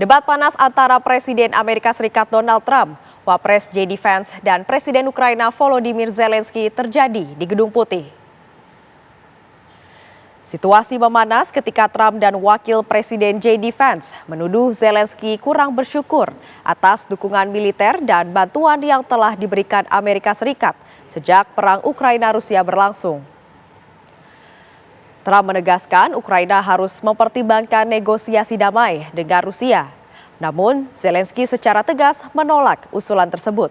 Debat panas antara Presiden Amerika Serikat Donald Trump, Wapres JD Vance, dan Presiden Ukraina Volodymyr Zelensky terjadi di Gedung Putih. Situasi memanas ketika Trump dan Wakil Presiden JD Vance menuduh Zelensky kurang bersyukur atas dukungan militer dan bantuan yang telah diberikan Amerika Serikat sejak perang Ukraina-Rusia berlangsung. Trump menegaskan Ukraina harus mempertimbangkan negosiasi damai dengan Rusia. Namun, Zelensky secara tegas menolak usulan tersebut.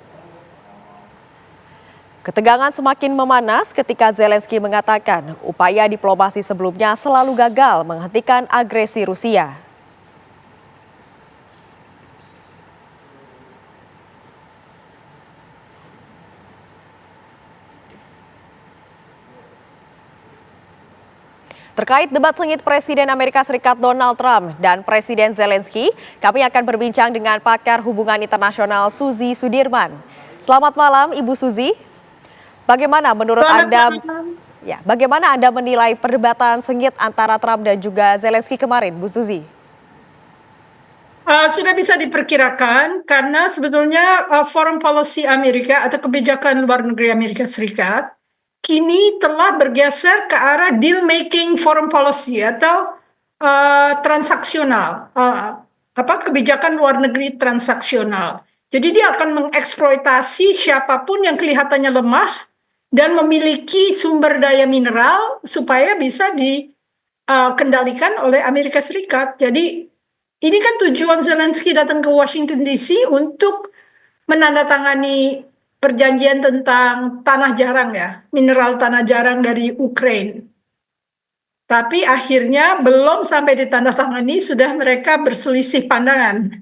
Ketegangan semakin memanas ketika Zelensky mengatakan upaya diplomasi sebelumnya selalu gagal menghentikan agresi Rusia. Terkait debat sengit Presiden Amerika Serikat Donald Trump dan Presiden Zelensky, kami akan berbincang dengan pakar hubungan internasional Suzy Sudirman. Selamat malam, Ibu Suzy. Bagaimana menurut Anda? Bagaimana Anda menilai perdebatan sengit antara Trump dan juga Zelensky kemarin, Bu Suzy? Sudah bisa diperkirakan karena sebetulnya foreign policy Amerika atau kebijakan luar negeri Amerika Serikat kini telah bergeser ke arah deal making foreign policy atau transaksional, kebijakan luar negeri transaksional. Jadi dia akan mengeksploitasi siapapun yang kelihatannya lemah dan memiliki sumber daya mineral supaya bisa dikendalikan oleh Amerika Serikat. Jadi ini kan tujuan Zelensky datang ke Washington DC untuk menandatangani perjanjian tentang tanah jarang mineral tanah jarang dari Ukraina. Tapi akhirnya belum sampai ditandatangani sudah mereka berselisih pandangan.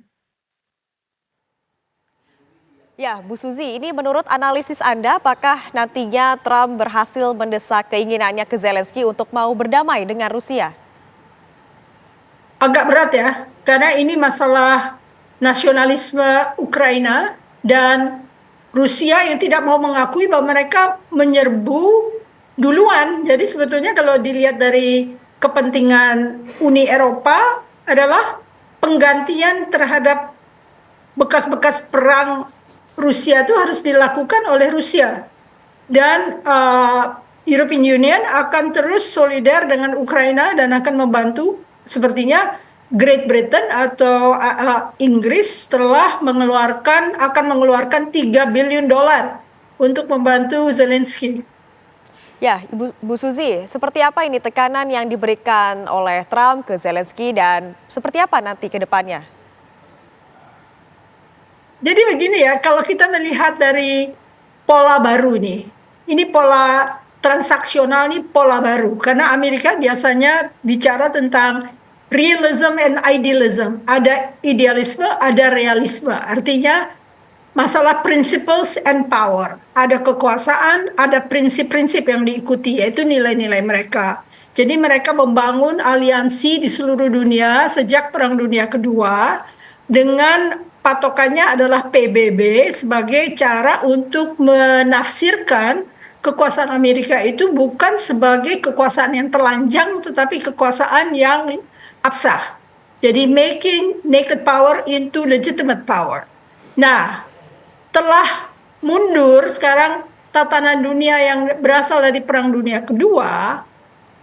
Ya, Bu Suzy, ini menurut analisis Anda, apakah nantinya Trump berhasil mendesak keinginannya ke Zelensky untuk mau berdamai dengan Rusia? Agak berat karena ini masalah nasionalisme Ukraina dan Rusia yang tidak mau mengakui bahwa mereka menyerbu duluan. Jadi sebetulnya kalau dilihat dari kepentingan Uni Eropa adalah penggantian terhadap bekas-bekas perang Rusia itu harus dilakukan oleh Rusia. Dan European Union akan terus solidar dengan Ukraina dan akan membantu. Sepertinya Great Britain atau Inggris telah akan mengeluarkan $3 billion untuk membantu Zelensky. Ya, Bu Suzy, seperti apa ini tekanan yang diberikan oleh Trump ke Zelensky dan seperti apa nanti ke depannya? Jadi begini kalau kita melihat dari pola baru ini pola transaksional nih pola baru. Karena Amerika biasanya bicara tentang realism and idealism. Ada idealisme, ada realisme. Artinya masalah principles and power. Ada kekuasaan, ada prinsip-prinsip yang diikuti, yaitu nilai-nilai mereka. Jadi mereka membangun aliansi di seluruh dunia sejak Perang Dunia Kedua dengan patokannya adalah PBB sebagai cara untuk menafsirkan kekuasaan Amerika itu bukan sebagai kekuasaan yang telanjang tetapi kekuasaan yang absah. Jadi making naked power into legitimate power. Nah, telah mundur sekarang tatanan dunia yang berasal dari Perang Dunia Kedua.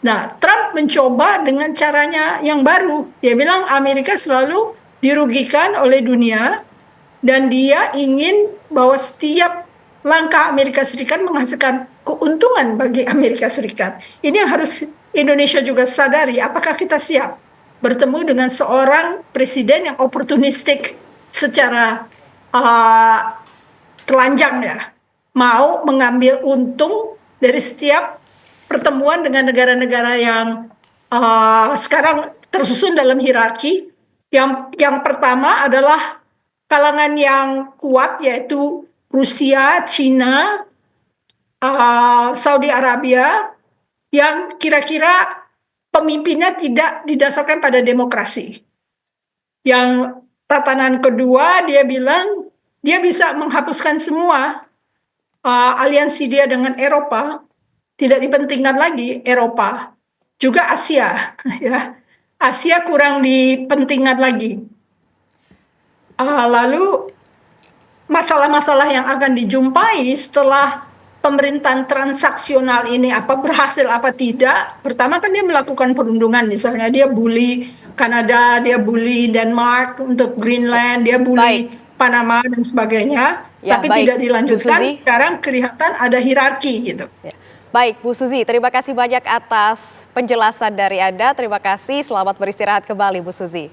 Nah, Trump mencoba dengan caranya yang baru. Dia bilang Amerika selalu dirugikan oleh dunia dan dia ingin bahwa setiap langkah Amerika Serikat menghasilkan keuntungan bagi Amerika Serikat. Ini yang harus Indonesia juga sadari. Apakah kita siap bertemu dengan seorang presiden yang oportunistik secara telanjang mau mengambil untung dari setiap pertemuan dengan negara-negara yang sekarang tersusun dalam hierarki. Yang pertama adalah kalangan yang kuat yaitu Rusia, China, Saudi Arabia yang kira-kira pemimpinnya tidak didasarkan pada demokrasi. Yang tatanan kedua dia bilang dia bisa menghapuskan semua aliansi dia dengan Eropa, tidak dipentingkan lagi Eropa, juga Asia Asia kurang dipentingkan lagi. Lalu masalah-masalah yang akan dijumpai setelah pemerintahan transaksional ini berhasil apa tidak. Pertama kan dia melakukan perundungan, misalnya dia bully Kanada, dia bully Denmark untuk Greenland, dia bully Baik, Panama dan sebagainya, ya tapi baik tidak Bu dilanjutkan. Suzy. Sekarang kelihatan ada hierarki gitu. Ya. Baik Bu Suzy, terima kasih banyak atas penjelasan dari Anda. Terima kasih, selamat beristirahat kembali Bu Suzy.